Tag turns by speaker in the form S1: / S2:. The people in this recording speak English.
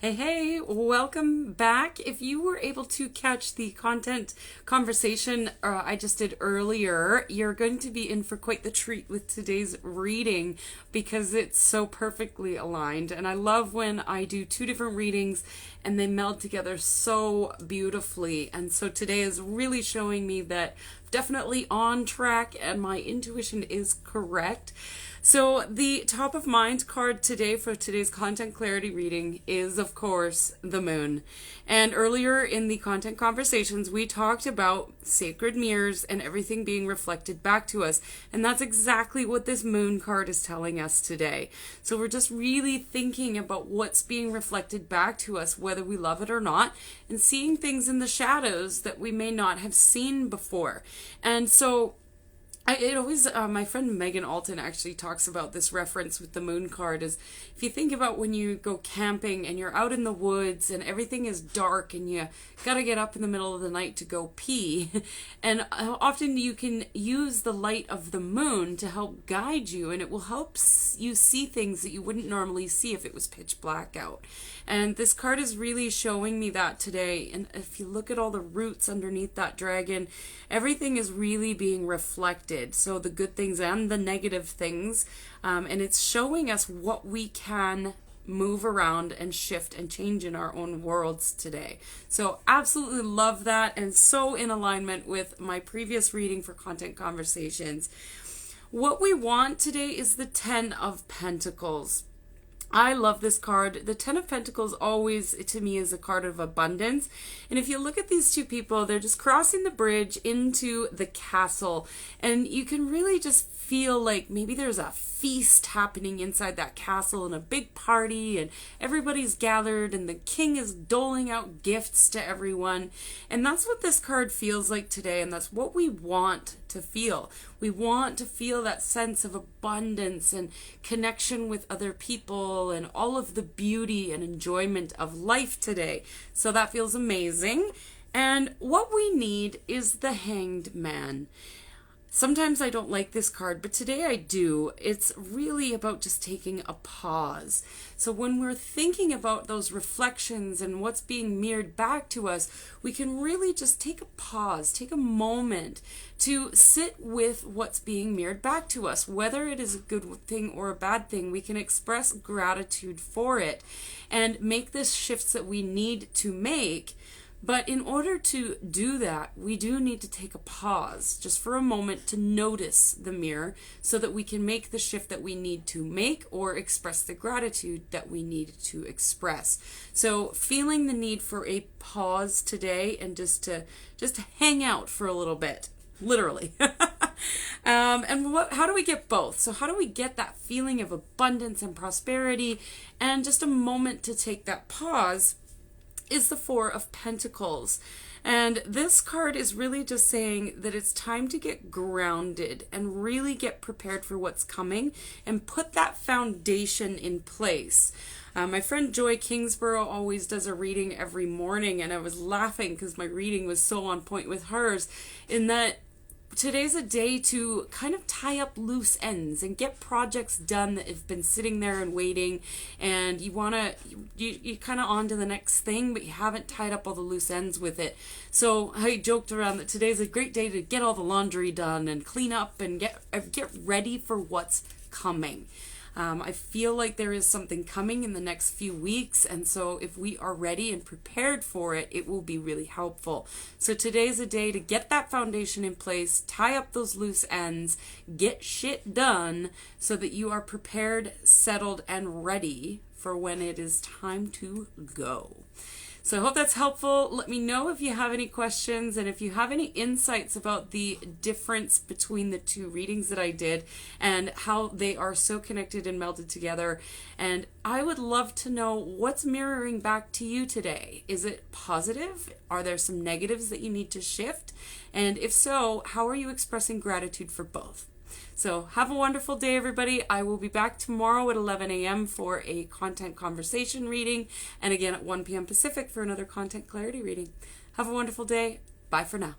S1: Hey, welcome back. If you were able to catch the content conversation I just did earlier, you're going to be in for quite the treat with today's reading because it's so perfectly aligned. And I love when I do two different readings and they meld together so beautifully. And so today is really showing me that definitely on track and my intuition is correct. So the top of mind card today for today's content clarity reading is, of course, the moon. And earlier in the content conversations, we talked about sacred mirrors and everything being reflected back to us. And that's exactly what this moon card is telling us today. So we're just really thinking about what's being reflected back to us, whether we love it or not, and seeing things in the shadows that we may not have seen before. And so my friend Megan Alton actually talks about this reference with the moon card is if you think about when you go camping and you're out in the woods and everything is dark and you got to get up in the middle of the night to go pee, and often you can use the light of the moon to help guide you, and it will help you see things that you wouldn't normally see if it was pitch black out. And this card is really showing me that today. And if you look at all the roots underneath that dragon, everything is really being reflected. So the good things and the negative things. And it's showing us what we can move around and shift and change in our own worlds today. So absolutely love that, and so in alignment with my previous reading for Content Conversations. What we want today is the 10 of Pentacles. I love this card. The 10 of Pentacles always, to me, is a card of abundance. And if you look at these two people, they're just crossing the bridge into the castle. And you can really just feel like maybe there's a feast happening inside that castle and a big party and everybody's gathered and the king is doling out gifts to everyone. And that's what this card feels like today, and that's what we want to feel. We want to feel that sense of abundance and connection with other people and all of the beauty and enjoyment of life today. So that feels amazing. And what we need is the Hanged Man. Sometimes I don't like this card, but today I do. It's really about just taking a pause. So when we're thinking about those reflections and what's being mirrored back to us, we can really just take a pause, take a moment to sit with what's being mirrored back to us. Whether it is a good thing or a bad thing, we can express gratitude for it and make the shifts that we need to make. But in order to do that, we do need to take a pause just for a moment to notice the mirror so that we can make the shift that we need to make or express the gratitude that we need to express. So feeling the need for a pause today and just to hang out for a little bit, literally. How do we get both? So how do we get that feeling of abundance and prosperity and just a moment to take that pause? Is the Four of Pentacles. And this card is really just saying that it's time to get grounded and really get prepared for what's coming and put that foundation in place. My friend Joy Kingsborough always does a reading every morning, and I was laughing because my reading was so on point with hers in that today's a day to kind of tie up loose ends and get projects done that have been sitting there and waiting, and you kind of on to the next thing, but you haven't tied up all the loose ends with it. So I joked around that today's a great day to get all the laundry done and clean up and get ready for what's coming. I feel like there is something coming in the next few weeks, and so if we are ready and prepared for it, it will be really helpful. So today's a day to get that foundation in place, tie up those loose ends, get shit done so that you are prepared, settled, and ready for when it is time to go. So I hope that's helpful. Let me know if you have any questions and if you have any insights about the difference between the two readings that I did and how they are so connected and melded together. And I would love to know what's mirroring back to you today. Is it positive? Are there some negatives that you need to shift? And if so, how are you expressing gratitude for both? So have a wonderful day, everybody. I will be back tomorrow at 11 a.m. for a content conversation reading, and again at 1 p.m. Pacific for another content clarity reading. Have a wonderful day. Bye for now.